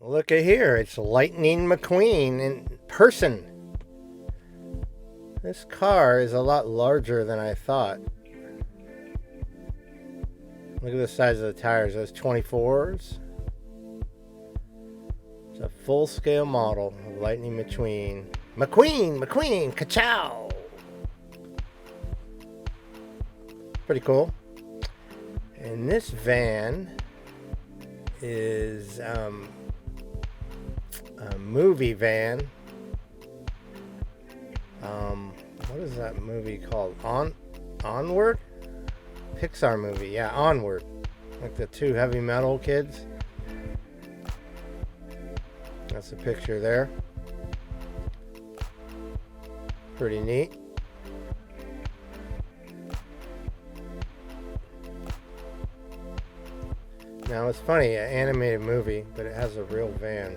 Look at here, it's Lightning McQueen in person. This car is a lot larger than I thought. Look at the size of the tires, those 24s. It's a full-scale model of Lightning McQueen. McQueen, ka-chow! Pretty cool. And this van is a movie van. What is that movie called? Onward? Pixar movie, yeah, Onward. Like the two heavy metal kids. That's a picture there. Pretty neat. Now it's funny, an animated movie, but it has a real van.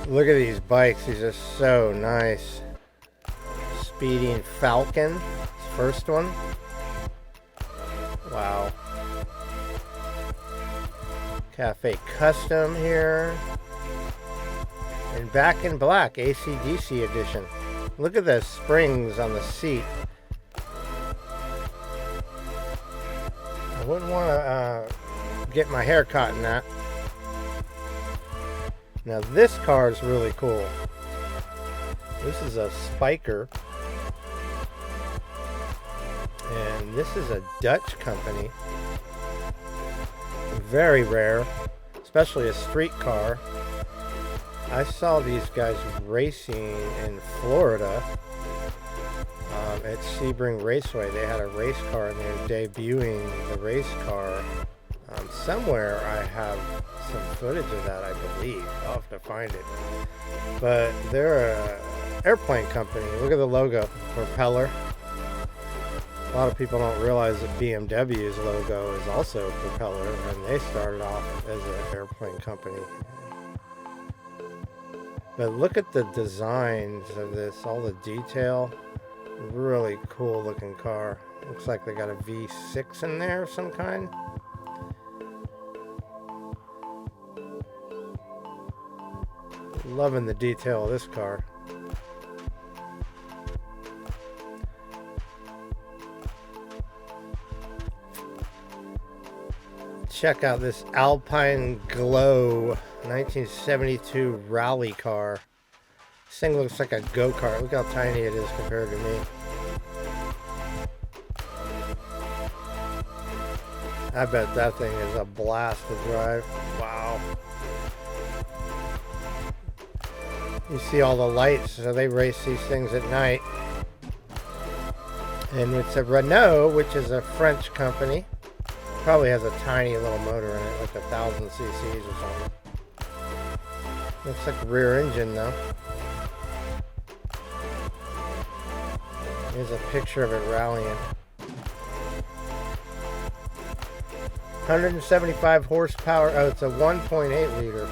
Look at these bikes, these are so nice. Speeding Falcon, first one. Wow. Cafe Custom here. And Back in Black, AC/DC edition. Look at the springs on the seat. I wouldn't want to get my hair caught in that. Now this car is really cool. This is a Spiker. And this is a Dutch company. Very rare, especially a street car. I saw these guys racing in Florida at Sebring Raceway. They had a race car and they were debuting the race car. Somewhere I have some footage of that, I believe. I'll have to find it. But they're an airplane company. Look at the logo, propeller. A lot of people don't realize that BMW's logo is also a propeller, and they started off as an airplane company. But look at the designs of this, all the detail. Really cool looking car. Looks like they got a V6 in there of some kind. Loving the detail of this car. Check out this Alpine Glow 1972 rally car. This thing looks like a go-kart. Look how tiny it is compared to me. I bet that thing is a blast to drive. Wow. You see all the lights, so they race these things at night. And it's a Renault, which is a French company. Probably has a tiny little motor in it, like 1,000 cc's or something. Looks like a rear engine though. Here's a picture of it rallying. 175 horsepower. Oh, it's a 1.8 liter.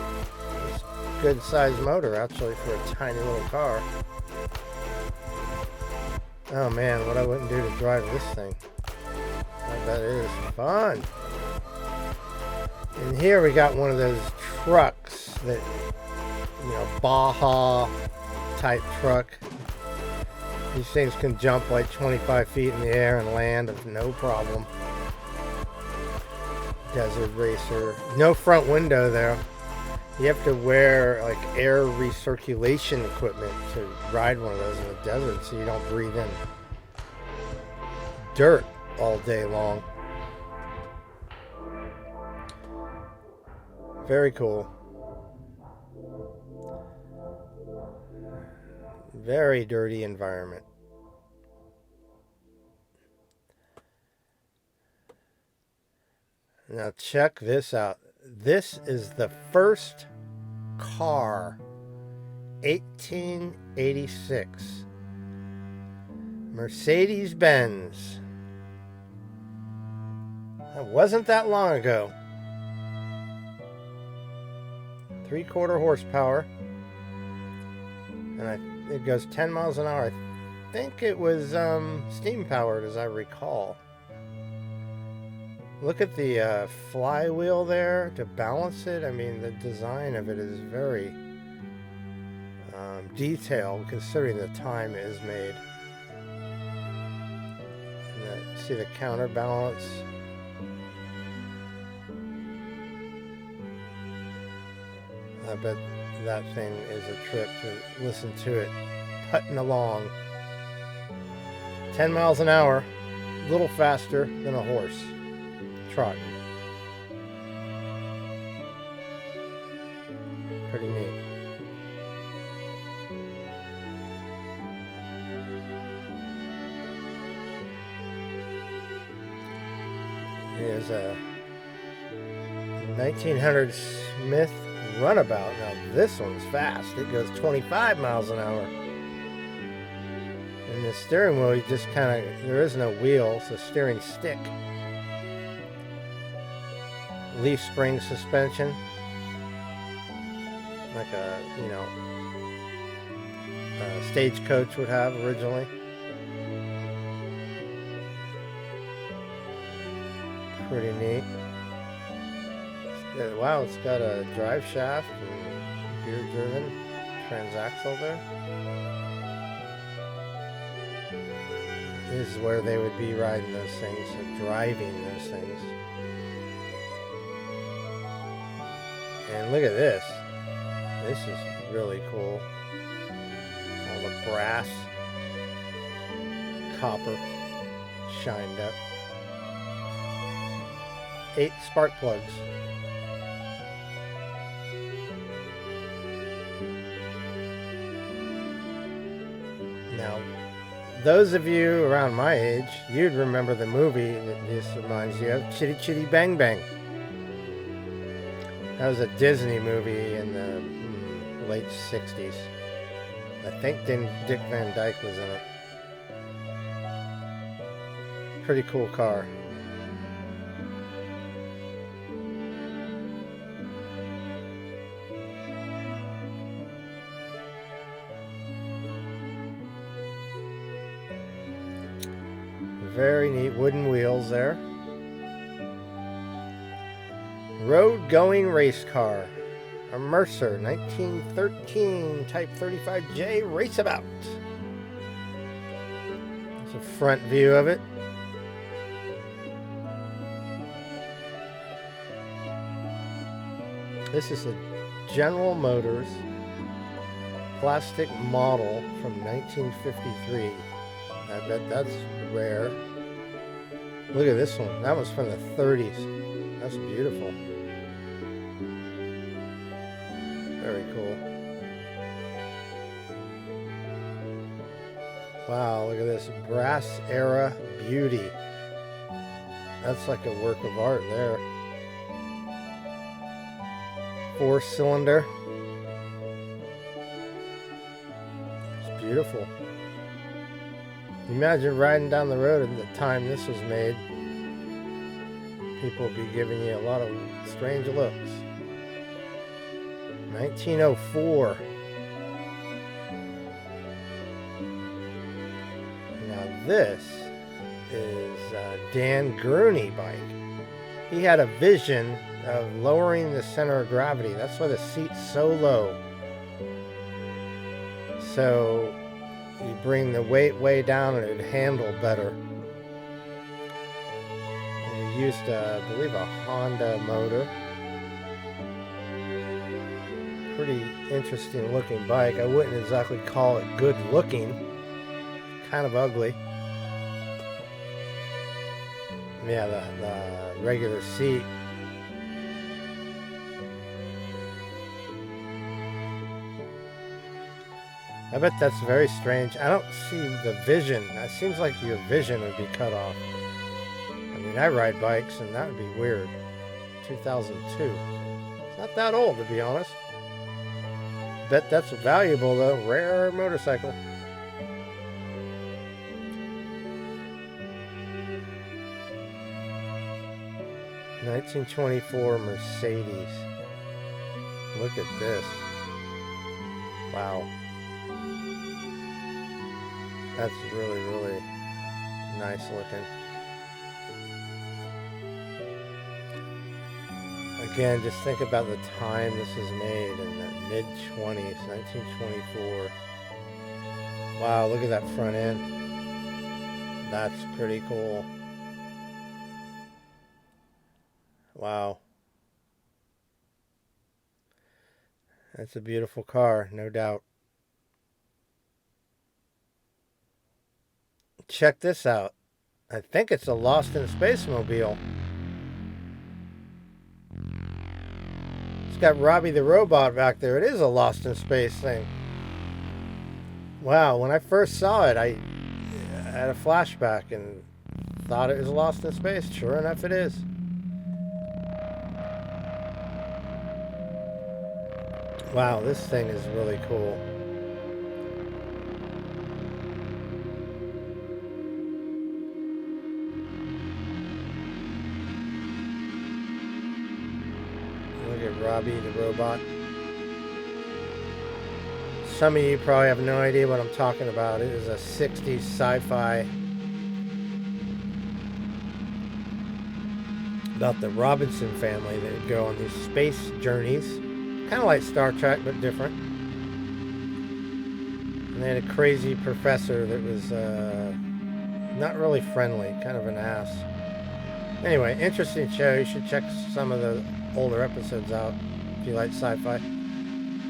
It's a good sized motor actually for a tiny little car. Oh man, what I wouldn't do to drive this thing. I bet it is fun. And here we got one of those trucks that, you know, Baja type truck. These things can jump like 25 feet in the air and land with no problem. Desert racer. No front window there. You have to wear like air recirculation equipment to ride one of those in the desert so you don't breathe in dirt all day long. Very cool. Very dirty environment. Now check this out. This is the first car, 1886. Mercedes-Benz. That wasn't that long ago. 3/4 horsepower. And it goes 10 miles an hour. I think it was steam powered, as I recall. Look at the flywheel there to balance it. I mean, the design of it is very detailed considering the time it is made. And see the counterbalance. I bet that thing is a trip to listen to it putting along. 10 miles an hour, a little faster than a horse trotting. Pretty neat. Here's a 1900 Smith runabout. Now this one's fast. It goes 25 miles an hour. And the steering wheel, you just kind of, there is no wheel, it's a steering stick. Leaf spring suspension. Like a, a stagecoach would have originally. Pretty neat. Wow, it's got a drive shaft and gear driven transaxle there. This is where they would be riding those things, or driving those things. And look at this. This is really cool. All the brass, copper, shined up. 8 spark plugs. Now, those of you around my age, you'd remember the movie that this reminds you of, Chitty Chitty Bang Bang. That was a Disney movie in the late 60s. I think Dick Van Dyke was in it. Pretty cool car. Very neat wooden wheels there. Road-going race car. A Mercer 1913 Type 35J Raceabout. That's a front view of it. This is a General Motors plastic model from 1953. I bet that's rare. Look at this one. That was from the 30s. That's beautiful. Very cool. Wow, look at this. Brass era beauty. That's like a work of art there. 4-cylinder. It's beautiful. Imagine riding down the road at the time this was made. People would be giving you a lot of strange looks. 1904. Now this is Dan Gurney bike. He had a vision of lowering the center of gravity. That's why the seat's so low. So you bring the weight way down and it'd handle better. And he used, I believe, a Honda motor. Pretty interesting looking bike. I wouldn't exactly call it good looking. Kind of ugly. Yeah, the regular seat. I bet that's very strange. I don't see the vision. It seems like your vision would be cut off. I mean, I ride bikes and that would be weird. 2002. It's not that old, to be honest. Bet that's valuable though. Rare motorcycle. '24 Mercedes. Look at this. Wow. That's really, really nice looking. Again, just think about the time this was made in the mid-20s, 1924. Wow, look at that front end. That's pretty cool. Wow. That's a beautiful car, no doubt. Check this out. I think it's a Lost in Space mobile. It's got Robbie the robot back there. It is a Lost in Space thing. Wow, when I first saw it, I had a flashback and thought it was Lost in Space. Sure enough, it is. Wow, this thing is really cool. Look at Robbie the robot. Some of you probably have no idea what I'm talking about. It is a 60s sci-fi about the Robinson family that would go on these space journeys. Kind of like Star Trek, but different. And they had a crazy professor that was not really friendly, kind of an ass. Anyway, interesting show. You should check some of the older episodes out if you like sci-fi.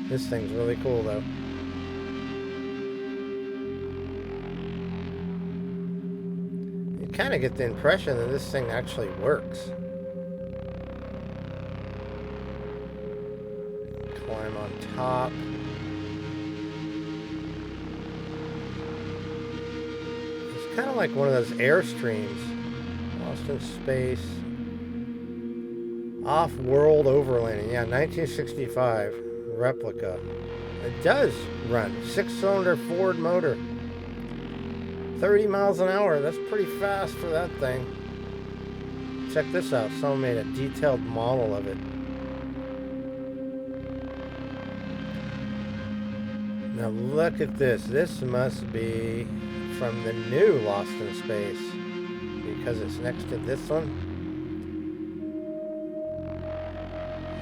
This thing's really cool, though. You kind of get the impression that this thing actually works. Climb on top. It's kind of like one of those Airstreams. Lost in Space. Off-world overlanding. Yeah, 1965 replica. It does run. 6-cylinder Ford motor. 30 miles an hour. That's pretty fast for that thing. Check this out. Someone made a detailed model of it. Now look at this. This must be from the new Lost in Space because it's next to this one.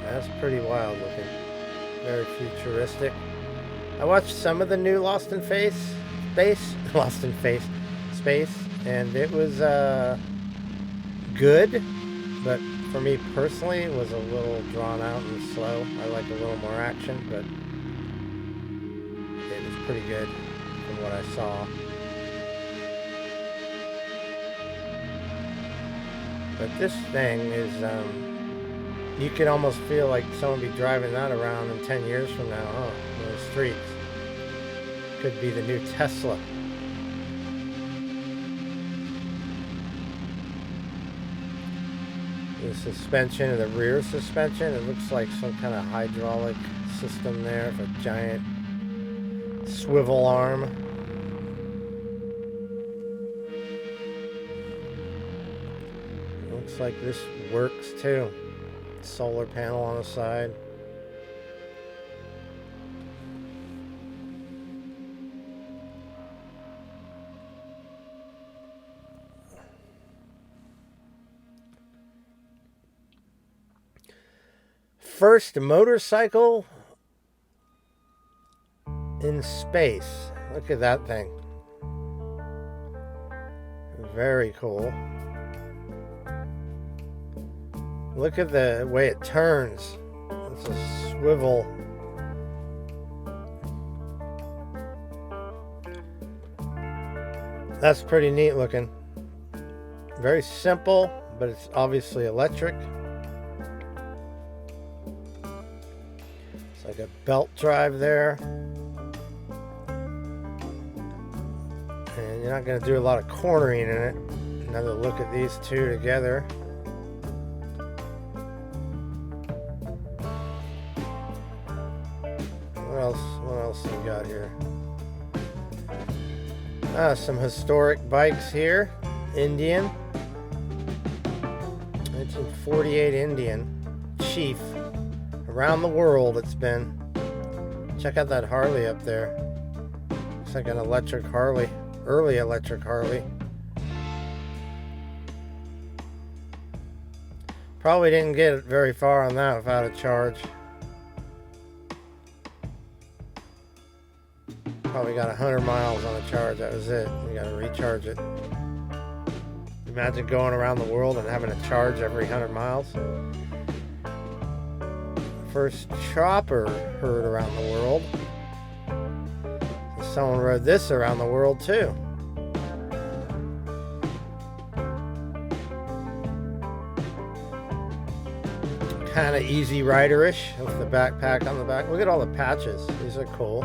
That's pretty wild looking. Very futuristic. I watched some of the new Lost in Space, and it was good, but for me personally, it was a little drawn out and slow. I like a little more action, but it was pretty good from what I saw. But this thing is, you could almost feel like someone be driving that around in 10 years from now, huh? On the streets. Could be the new Tesla. The suspension and the rear suspension, it looks like some kind of hydraulic system there with a giant swivel arm. Looks like this works too. Solar panel on the side. First motorcycle in space. Look at that thing. Very cool. Look at the way it turns. It's a swivel. That's pretty neat looking. Very simple, but it's obviously electric. It's like a belt drive there. And you're not going to do a lot of cornering in it. Another look at these two together. What else we got here? Some historic bikes here. Indian. 1948 Indian. Chief. Around the world it's been. Check out that Harley up there. Looks like an electric Harley. Early electric Harley. Probably didn't get very far on that without a charge. Probably got 100 miles on a charge. That was it. You gotta recharge it. Imagine going around the world and having a charge every 100 miles. First chopper heard around the world. Someone rode this around the world too. Kind of easy riderish with the backpack on the back. Look at all the patches. These are cool.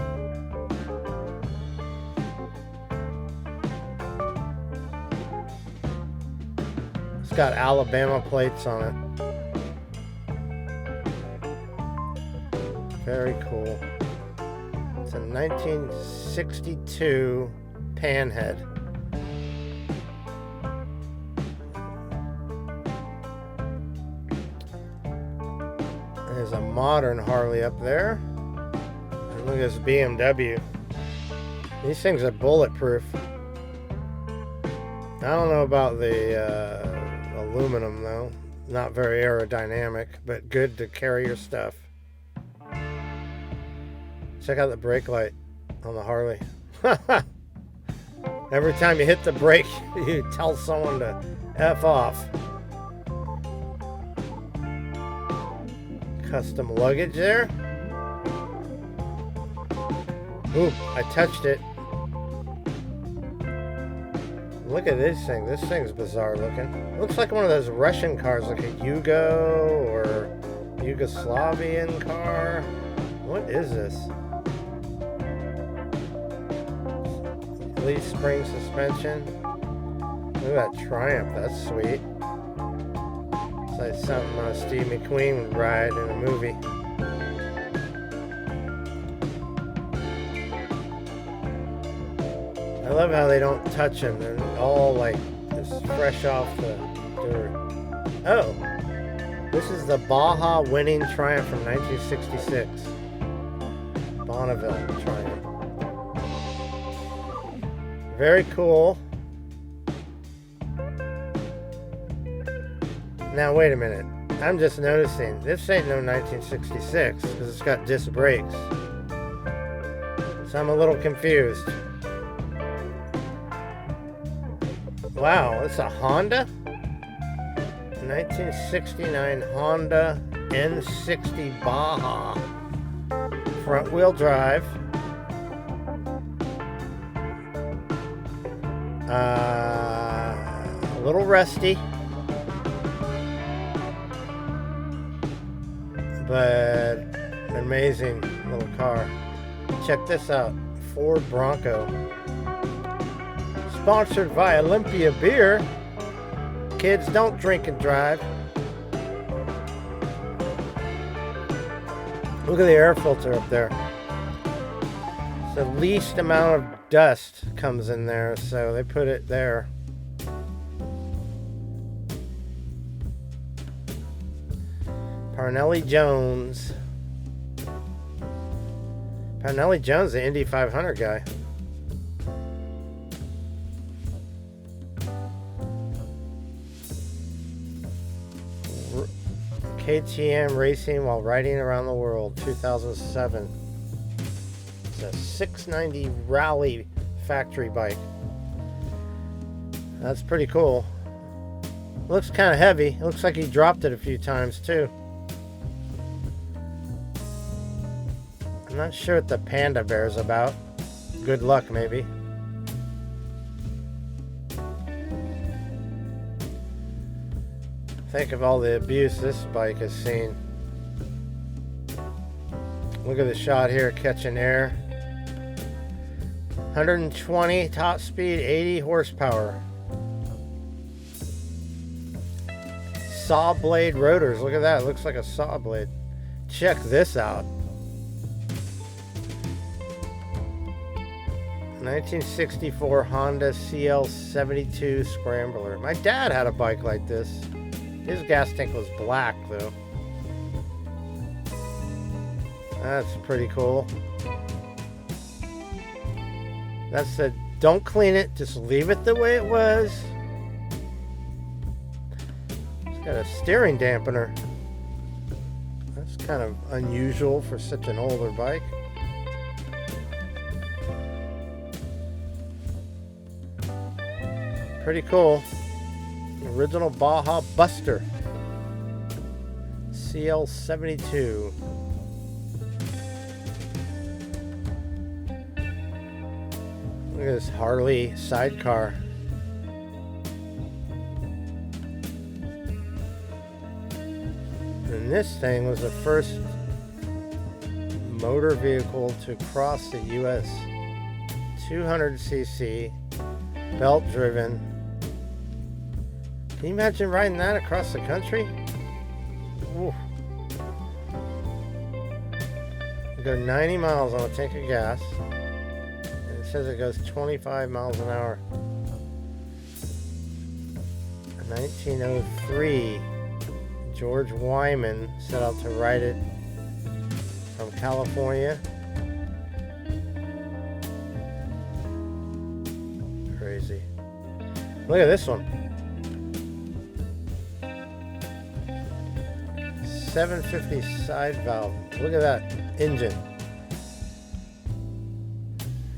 It's got Alabama plates on it. Very cool. It's a 1962 panhead. There's a modern Harley up there. And look at this BMW. These things are bulletproof. I don't know about the aluminum though. Not very aerodynamic, but good to carry your stuff. Check out the brake light on the Harley. Every time you hit the brake, you tell someone to F off. Custom luggage there. Ooh, I touched it. Look at this thing. This thing's bizarre looking. Looks like one of those Russian cars, like a Yugo or Yugoslavian car. What is this? Leaf spring suspension. Look at that Triumph. That's sweet. It's like something Steve McQueen would ride in a movie. I love how they don't touch them. They're all like just fresh off the dirt. Oh, this is the Baja winning Triumph from 1966. Bonneville Triumph. Very cool. Now wait a minute. I'm just noticing this ain't no 1966 because it's got disc brakes. So I'm a little confused. Wow, it's a Honda? 1969 Honda N60 Baja. Front wheel drive. A little rusty. But an amazing little car. Check this out. Ford Bronco. Sponsored by Olympia Beer. Kids, don't drink and drive. Look at the air filter up there. It's the least amount of dust comes in there, so they put it there. Parnelli Jones. Parnelli Jones, the Indy 500 guy. KTM racing while riding around the world, 2007. It's a 690 Rally factory bike. That's pretty cool. Looks kind of heavy. Looks like he dropped it a few times too. I'm not sure what the Panda Bear's about. Good luck, maybe. Think of all the abuse this bike has seen. Look at the shot here, catching air. 120 top speed, 80 horsepower. Saw blade rotors. Look at that. It looks like a saw blade. Check this out. 1964 Honda CL72 Scrambler. My dad had a bike like this. His gas tank was black though. That's pretty cool. That said, don't clean it, just leave it the way it was. Got a steering dampener. That's kind of unusual for such an older bike. Pretty cool. Original Baja Buster. CL72. Look at this Harley sidecar. And this thing was the first motor vehicle to cross the US. 200cc, belt driven. Can you imagine riding that across the country? Ooh. You go 90 miles on a tank of gas. And it says it goes 25 miles an hour. 1903, George Wyman set out to ride it from California. Crazy. Look at this one. 750 side valve. Look at that engine.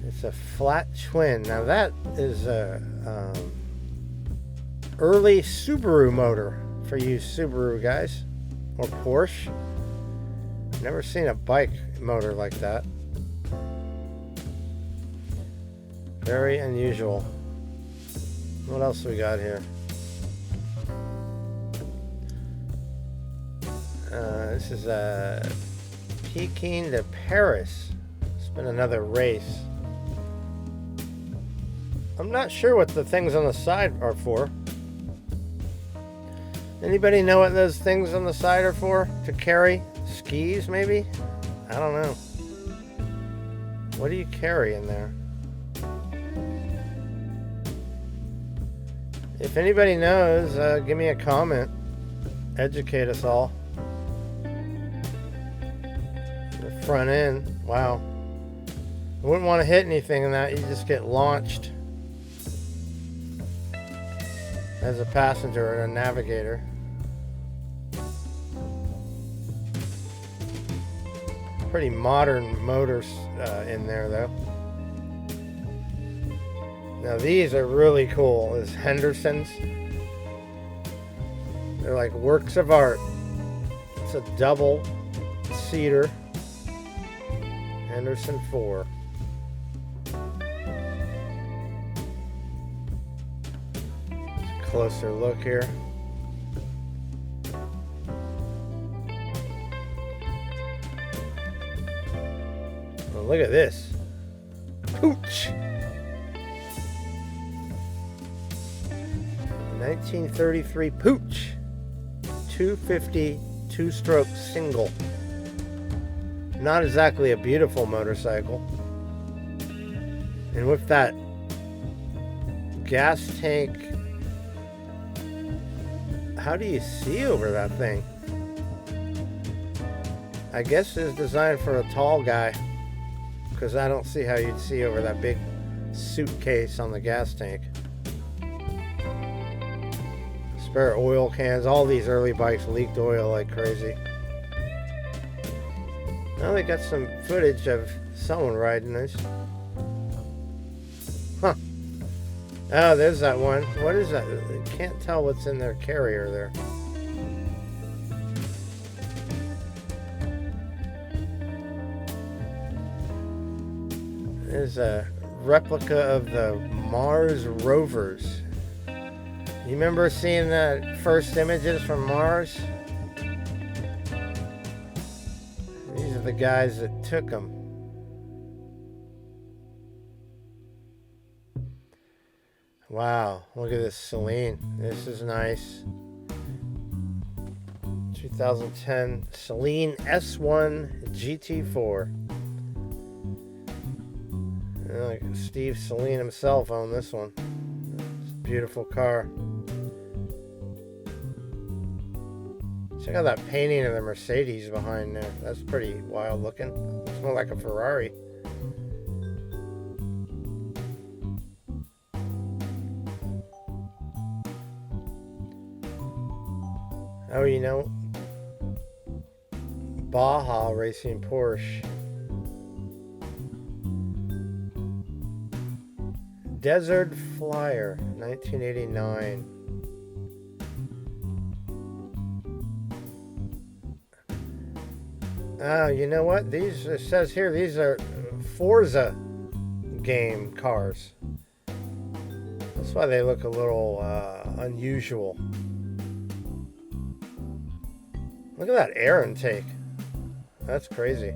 It's a flat twin. Now that is a early Subaru motor for you Subaru guys, or Porsche. Never seen a bike motor like that. Very unusual. What else we got here? This is Peking to Paris. It's been another race. I'm not sure what the things on the side are for. Anybody know what those things on the side are for? To carry? Skis, maybe? I don't know. What do you carry in there? If anybody knows, give me a comment. Educate us all. The front end, wow. I wouldn't want to hit anything in that. You just get launched as a passenger or a navigator. Pretty modern motors in there though. Now these are really cool. This Henderson's. They're like works of art. It's a double seater. Henderson 4. Closer look here. Well, look at this. Pooch. 1933 Pooch. 250 two-stroke single. Not exactly a beautiful motorcycle. And with that gas tank, how do you see over that thing? I guess it's designed for a tall guy, because I don't see how you'd see over that big suitcase on the gas tank. Spare oil cans. All these early bikes leaked oil like crazy. Now they got some footage of someone riding this. Huh. Oh, there's that one. What is that? I can't tell what's in their carrier there. There's a replica of the Mars rovers. You remember seeing the first images from Mars? These are the guys that took them. Wow, look at this Celine. This is nice. 2010 Celine S1 GT4. Like Steve Celine himself owned this one. It's a beautiful car. Check out that painting of the Mercedes behind there. That's pretty wild looking. It's more like a Ferrari. Oh, you know, Baja Racing Porsche. Desert Flyer, 1989. Oh, you know what? These, it says here, these are Forza game cars. That's why they look a little unusual. Look at that air intake. That's crazy.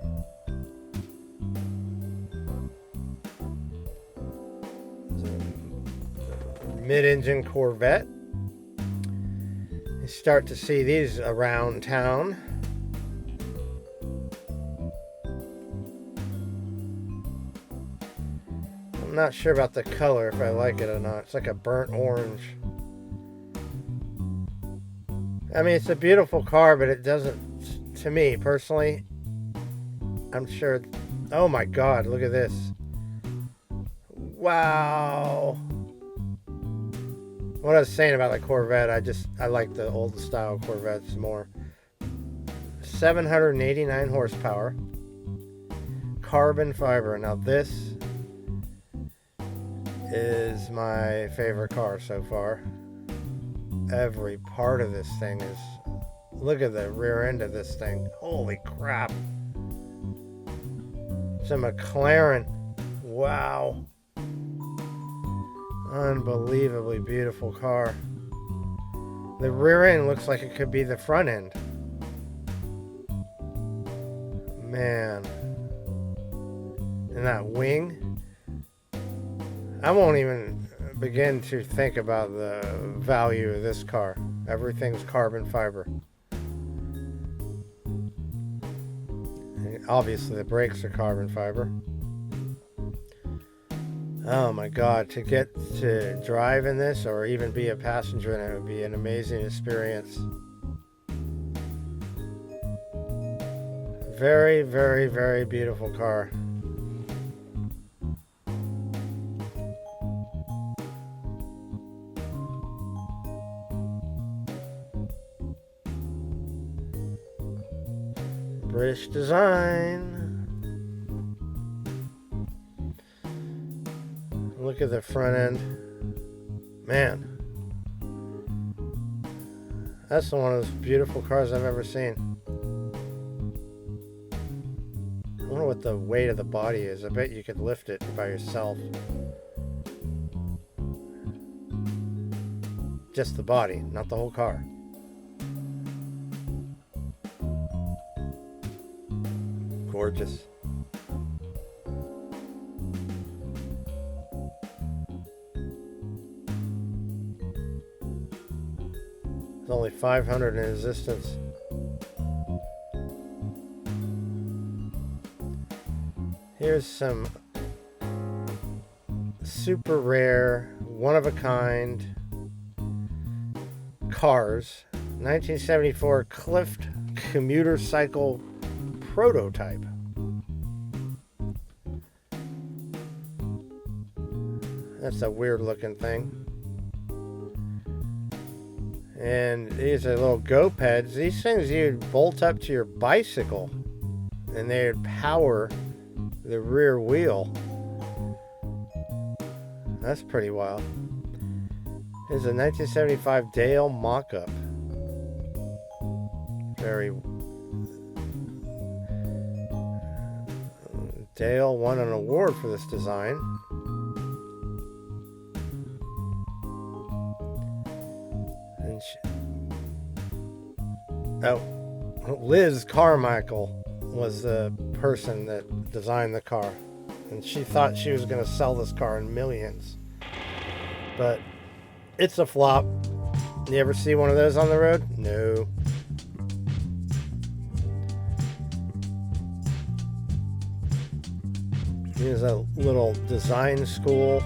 Mid-engine Corvette. You start to see these around town. I'm not sure about the color, if I like it or not. It's like a burnt orange. I mean, it's a beautiful car, but it doesn't, to me personally, I'm sure. Oh my God, look at this. Wow. What I was saying about the Corvette, I like the old style Corvettes more. 789 horsepower. Carbon fiber. Now this is my favorite car so far. Every part of this thing is... Look at the rear end of this thing. Holy crap. It's a McLaren. Wow. Unbelievably beautiful car. The rear end looks like it could be the front end. Man. And that wing. I won't even begin to think about the value of this car. Everything's carbon fiber. And obviously the brakes are carbon fiber. Oh my God, to get to drive in this or even be a passenger in it would be an amazing experience. Very, very, very beautiful car. British design. Look at the front end. Man. That's one of those beautiful cars I've ever seen. I wonder what the weight of the body is. I bet you could lift it by yourself. Just the body, not the whole car. Gorgeous. There's only 500 in existence. Here's some super rare, one-of-a-kind cars. 1974 Clift commuter cycle prototype. That's a weird looking thing. And these are little go pads. These things you'd bolt up to your bicycle and they'd power the rear wheel. That's pretty wild. Here's a 1975 Dale mock-up. Dale won an award for this design. Liz Carmichael was the person that designed the car, and she thought she was going to sell this car in millions, but it's a flop. You ever see one of those on the road? No. Here's a little design school.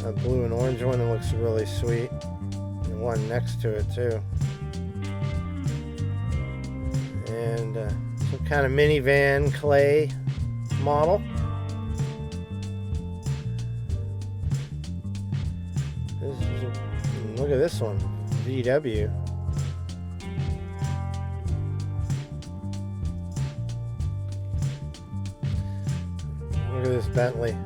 A blue and orange one that looks really sweet. And one next to it too. And some kind of minivan clay model. Look at this one. VW. at this Bentley.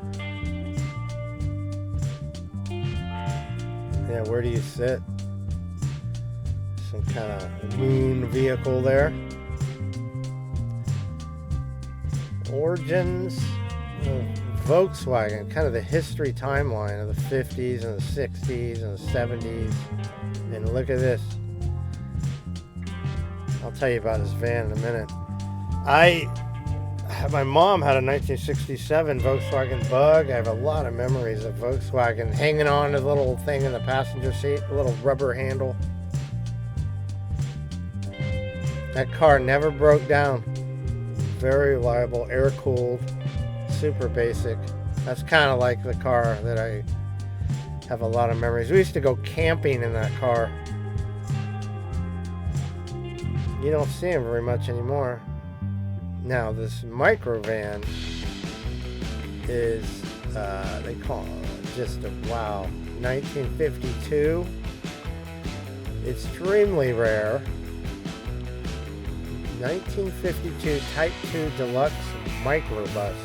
Yeah, where do you sit? Some kind of moon vehicle there. Origins of Volkswagen, kind of the history timeline of the 50s and the 60s and the 70s. And look at this. I'll tell you about this van in a minute. My mom had a 1967 Volkswagen Bug. I have a lot of memories of Volkswagen hanging on to the little thing in the passenger seat, a little rubber handle. That car never broke down. Very reliable, air-cooled, super basic. That's kind of like the car that I have a lot of memories. We used to go camping in that car. You don't see them very much anymore. Now, this microvan is, they call it just a wow. 1952. Extremely rare. 1952 Type 2 Deluxe Microbus.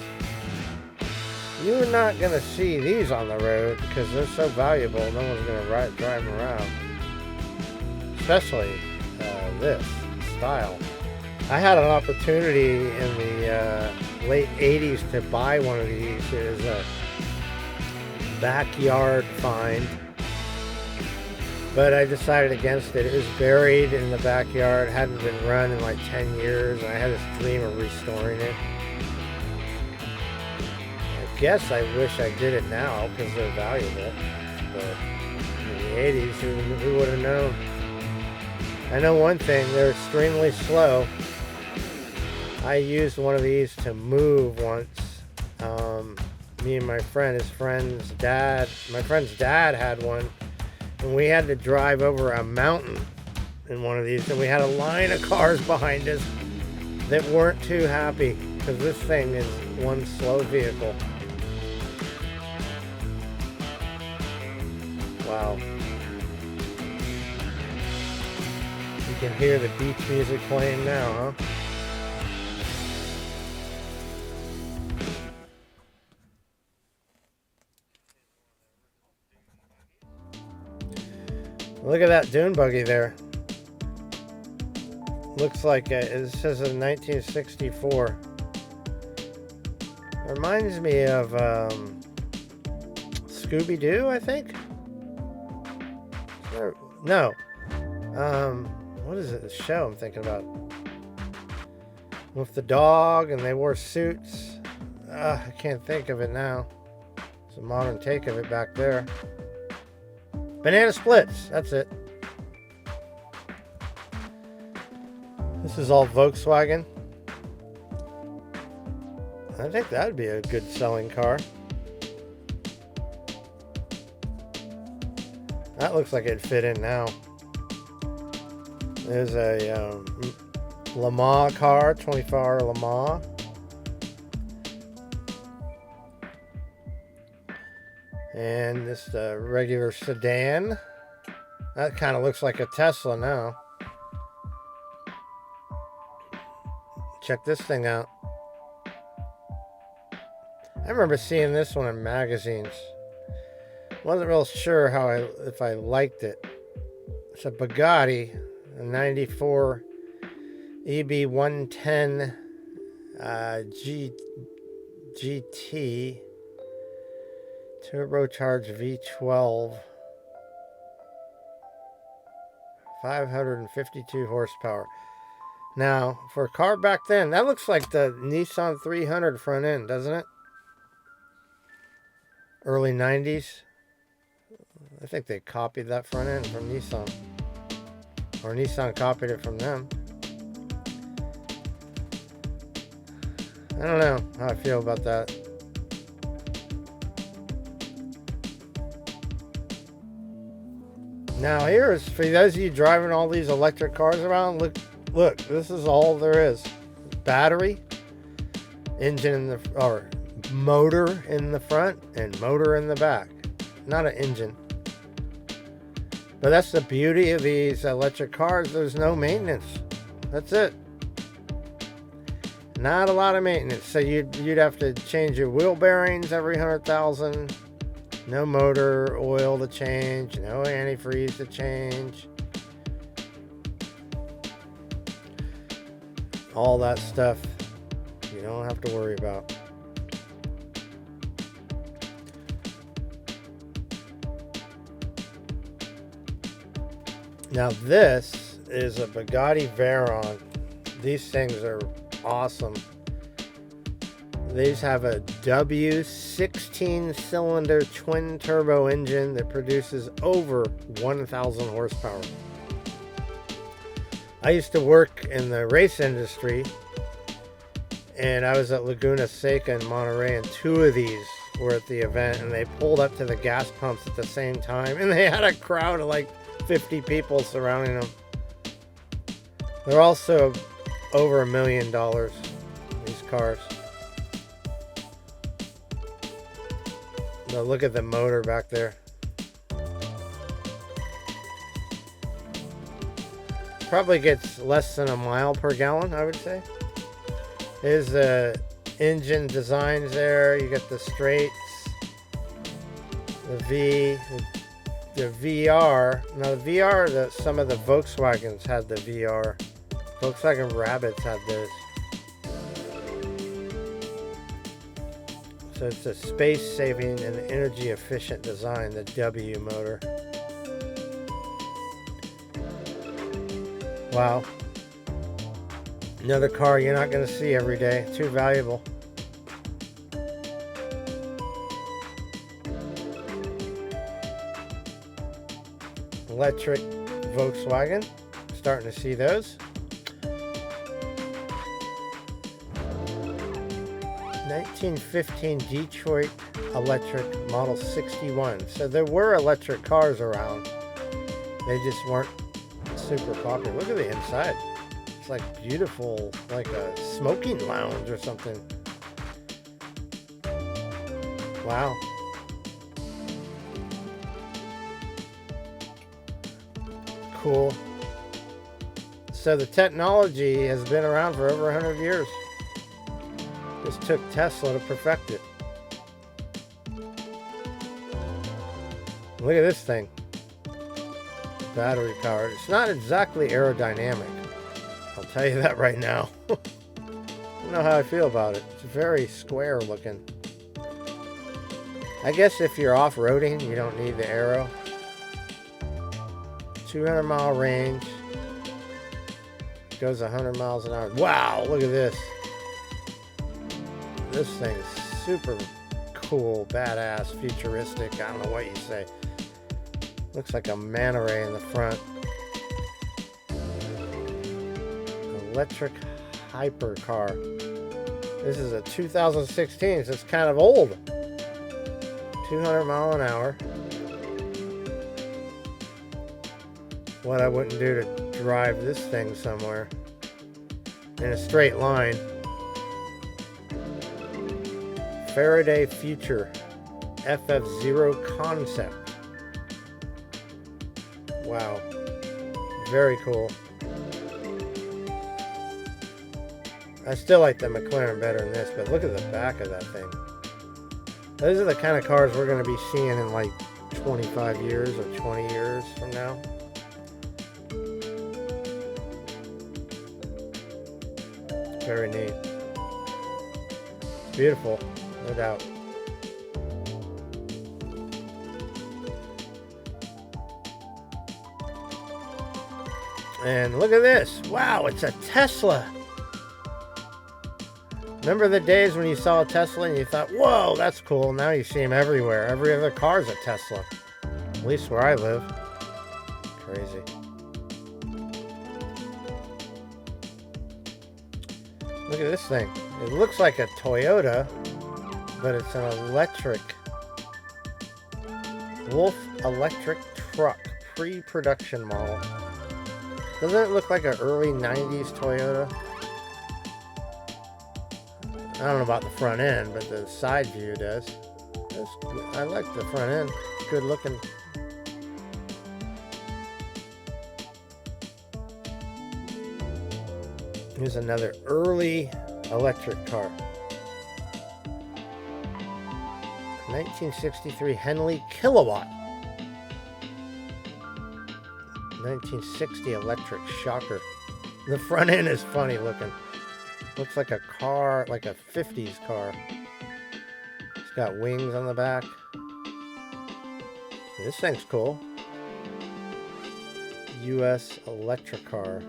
You're not going to see these on the road because they're so valuable. No one's going to drive them around. Especially this style. I had an opportunity in the late 80s to buy one of these. It was a backyard find. But I decided against it. It was buried in the backyard, hadn't been run in like 10 years, and I had this dream of restoring it. I guess I wish I did it now because they're valuable. But in the 80s, who would have known? I know one thing, they're extremely slow. I used one of these to move once. Me and my friend, my friend's dad had one. And we had to drive over a mountain in one of these, and we had a line of cars behind us that weren't too happy because this thing is one slow vehicle. Wow. You can hear the beach music playing now, huh? Look at that dune buggy there. Looks like it says in 1964. Reminds me of Scooby-Doo, I think. No. What is it? The show I'm thinking about. With the dog and they wore suits. I can't think of it now. It's a modern take of it back there. Banana Splits, that's it. This is all Volkswagen. I think that would be a good selling car. That looks like it'd fit in now. There's a Le Mans car, 24-hour Le Mans. And this regular sedan. That kind of looks like a Tesla now. Check this thing out. I remember seeing this one in magazines. Wasn't real sure if I liked it. It's a Bugatti, a 94 EB110 GT. Turbocharged V12, 552 horsepower. Now, for a car back then, that looks like the Nissan 300 front end, doesn't it? Early 90s. I think they copied that front end from Nissan. Or Nissan copied it from them. I don't know how I feel about that. Now here's, for those of you driving all these electric cars around, look, this is all there is. Battery, engine in the, or motor in the front, and motor in the back. Not an engine. But that's the beauty of these electric cars. There's no maintenance. That's it. Not a lot of maintenance. So you'd have to change your wheel bearings every 100,000. No motor oil to change. No antifreeze to change. All that stuff you don't have to worry about. Now this is a Bugatti Veyron. These things are awesome. These have a W16 cylinder twin turbo engine that produces over 1,000 horsepower. I used to work in the race industry, and I was at Laguna Seca in Monterey, and 2 of these were at the event, and they pulled up to the gas pumps at the same time, and they had a crowd of like 50 people surrounding them. They're also over $1 million, these cars. Now look at the motor back there. Probably gets less than a mile per gallon, I would say. There's the engine designs there. You got the straights, the V, the VR. Now the VR, some of the Volkswagens had the VR. Volkswagen Rabbits had those. So it's a space-saving and energy-efficient design, the W motor. Wow. Another car you're not going to see every day. Too valuable. Electric Volkswagen. Starting to see those. 1915 Detroit electric Model 61. So there were electric cars around. They just weren't super popular. Look at the inside. It's like beautiful, like a smoking lounge or something. Wow. Cool. So the technology has been around for over 100 years. Just took Tesla to perfect it. Look at this thing. Battery powered. It's not exactly aerodynamic. I'll tell you that right now. I don't know how I feel about it. It's very square looking. I guess if you're off-roading, you don't need the aero. 200 mile range. Goes 100 miles an hour. Wow, look at this. This thing's super cool, badass, futuristic. I don't know what you say. Looks like a manta ray in the front. Electric hypercar. This is a 2016, so it's kind of old. 200 mile an hour. What I wouldn't do to drive this thing somewhere in a straight line. Faraday Future FF0 concept. Wow. Very cool. I still like the McLaren better than this, but look at the back of that thing. Those are the kind of cars we're going to be seeing in like 25 years or 20 years from now. Very neat. It's beautiful, no doubt. And look at this. Wow, it's a Tesla. Remember the days when you saw a Tesla and you thought, whoa, that's cool. Now you see them everywhere. Every other car is a Tesla. At least where I live. Crazy. Look at this thing. It looks like a Toyota, but it's an electric. Wolf electric truck. Pre-production model. Doesn't it look like an early 90s Toyota? I don't know about the front end, but the side view does. I like the front end. It's good looking. Here's another early electric car. 1963 Henley Kilowatt. 1960 electric shocker. The front end is funny looking. Looks like a car, like a 50s car. It's got wings on the back. This thing's cool. US electric car.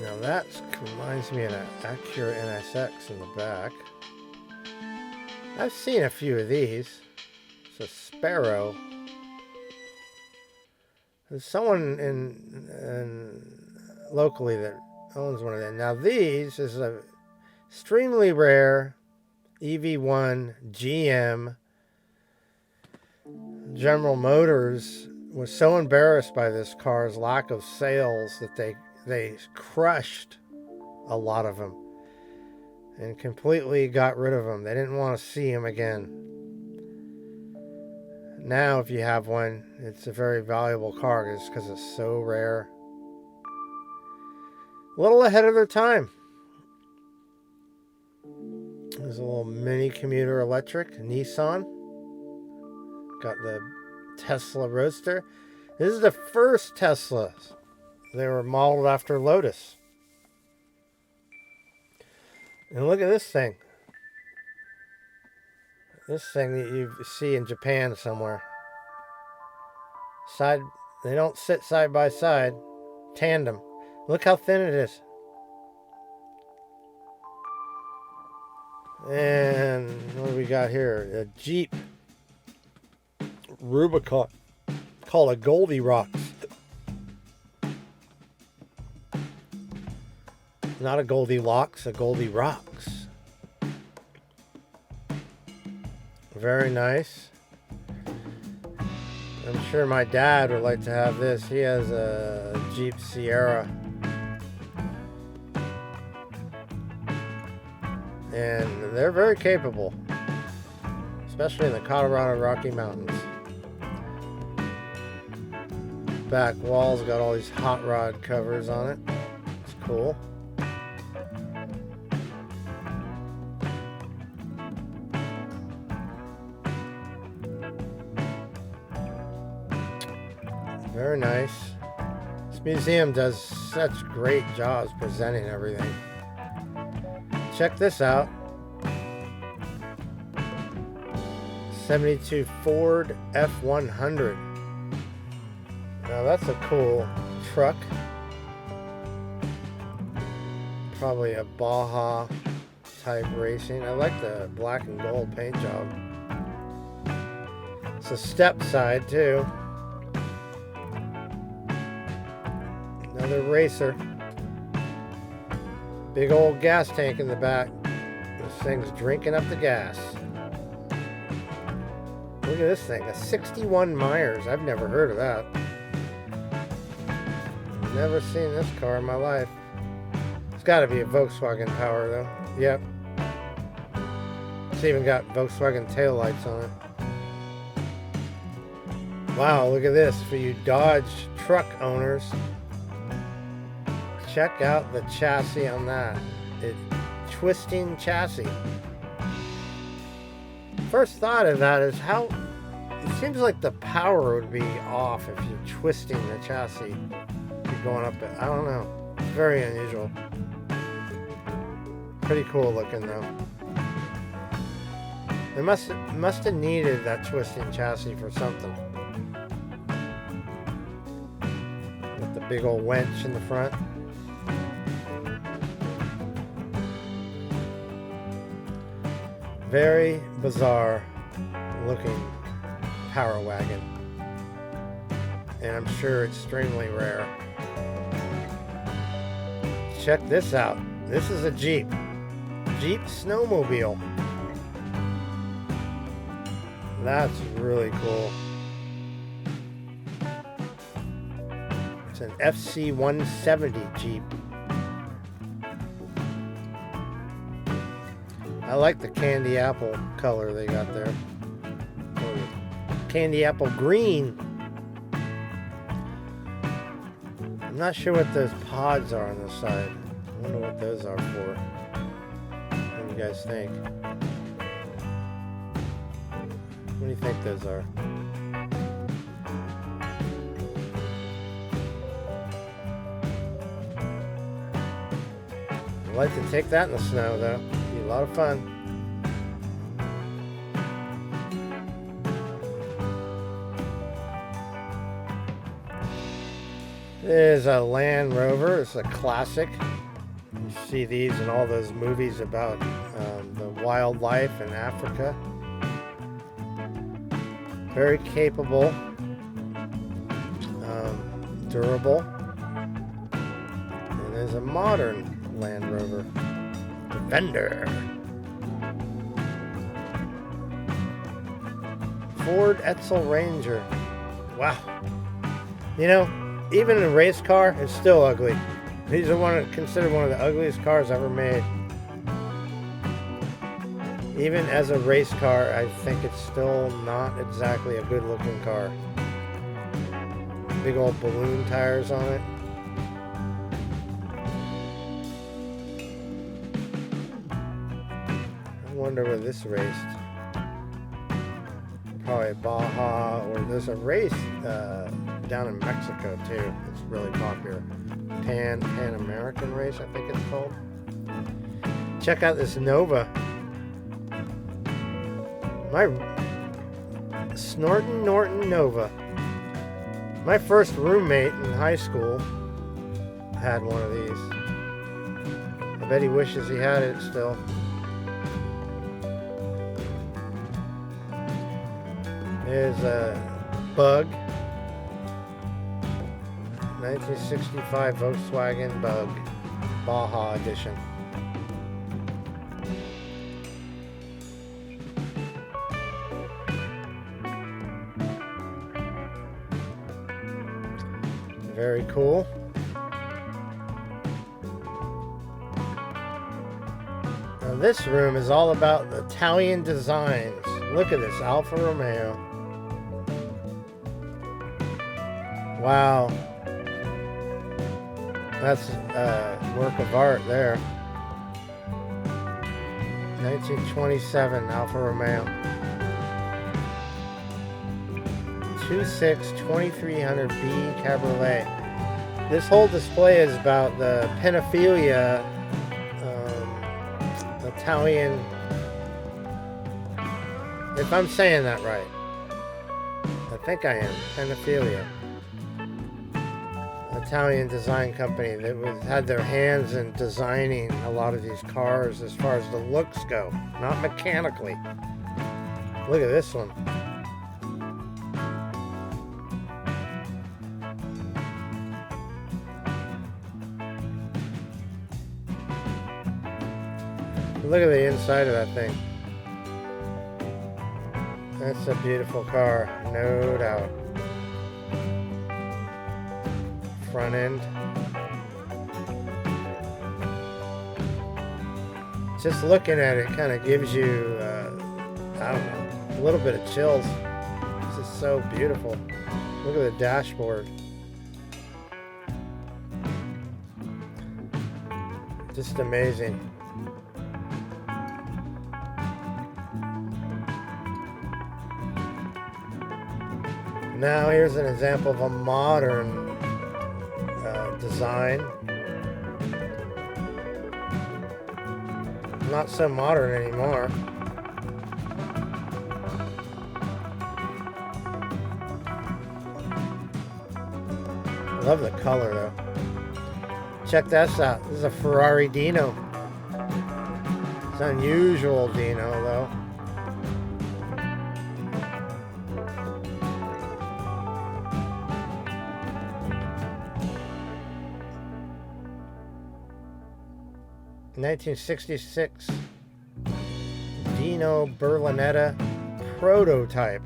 Now that reminds me of an Acura NSX in the back. I've seen a few of these. It's a Sparrow. There's someone in locally that owns one of them. Now this is a extremely rare EV1 GM. General Motors was so embarrassed by this car's lack of sales that they crushed a lot of them and completely got rid of them. They didn't want to see them again. Now, if you have one, it's a very valuable car just because it's so rare. A little ahead of their time. There's a little mini commuter electric, Nissan. Got the Tesla Roadster. This is the first Tesla. They were modeled after Lotus. And look at this thing. This thing that you see in Japan somewhere. They don't sit side by side. Tandem. Look how thin it is. And what do we got here? A Jeep Rubicon called a Goldilocks. Not a Goldilocks, a Goldilocks. Very nice. I'm sure my dad would like to have this. He has a Jeep Sierra. And they're very capable, especially in the Colorado Rocky Mountains. Back wall's got all these hot rod covers on it. It's cool. Very nice. This museum does such great jobs presenting everything. Check this out. 72 Ford F100. Now that's a cool truck. Probably a Baja type racing. I like the black and gold paint job. It's a step side too. Another racer. Big old gas tank in the back. This thing's drinking up the gas. Look at this thing. A 61 Myers. I've never heard of that. Never seen this car in my life. It's got to be a Volkswagen Power though. Yep. It's even got Volkswagen taillights on it. Wow, look at this. For you Dodge truck owners. Check out the chassis on that. It's twisting chassis. First thought of that is how it seems like the power would be off if you're twisting the chassis. You're going up it. I don't know. It's very unusual. Pretty cool looking though. They must have needed that twisting chassis for something. With the big old winch in the front. Very bizarre looking power wagon, and I'm sure extremely rare. Check this out. This is a Jeep Snowmobile. That's really cool. It's an FC170 Jeep. I like the candy apple color they got there. Or candy apple green. I'm not sure what those pods are on the side. I wonder what those are for. What do you guys think? What do you think those are? I'd like to take that in the snow, though. It'd be a lot of fun. There's a Land Rover. It's a classic. You see these in all those movies about the wildlife in Africa. Very capable, durable. And there's a modern Land Rover Defender. Ford Edsel Ranger. Wow. You know, even a race car is still ugly. These are considered one of the ugliest cars ever made. Even as a race car, I think it's still not exactly a good looking car. Big old balloon tires on it. I wonder where this raced. Probably Baja, or there's a race down in Mexico too. It's really popular. Pan American race, I think it's called. Check out this Nova. My Snorton Norton Nova. My first roommate in high school had one of these. I bet he wishes he had it still. There's a Bug. 1965 Volkswagen Bug. Baja Edition. Very cool. Now this room is all about the Italian designs. Look at this Alfa Romeo. Wow. That's a work of art there. 1927 Alfa Romeo. 2300B Cabriolet. This whole display is about the Pinophilia Italian, if I'm saying that right. I think I am. Pinophilia. Italian design company that had their hands in designing a lot of these cars as far as the looks go, not mechanically. Look at this one. Look at the inside of that thing. That's a beautiful car, no doubt. Front end. Just looking at it kind of gives you, I don't know, a little bit of chills. This is so beautiful. Look at the dashboard. Just amazing. Now here's an example of a modern design. Not so modern anymore. I love the color though. Check this out. This is a Ferrari Dino. It's an unusual Dino though. In 1966 Dino Berlinetta prototype.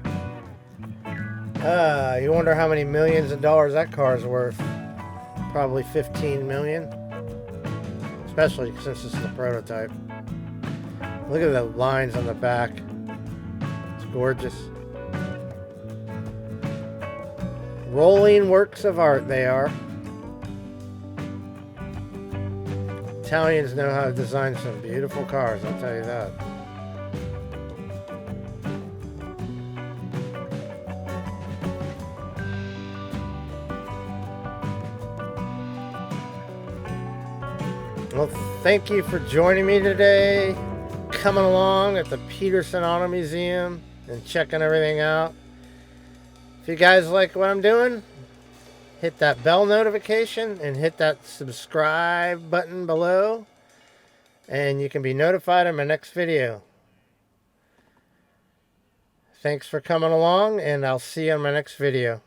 You wonder how many millions of dollars that car's worth. Probably 15 million. Especially since it's the prototype. Look at the lines on the back. It's gorgeous. Rolling works of art they are. Italians know how to design some beautiful cars, I'll tell you that. Well, thank you for joining me today, coming along at the Petersen Auto Museum and checking everything out. If you guys like what I'm doing, hit that bell notification and hit that subscribe button below, and you can be notified of my next video. Thanks for coming along, and I'll see you on my next video.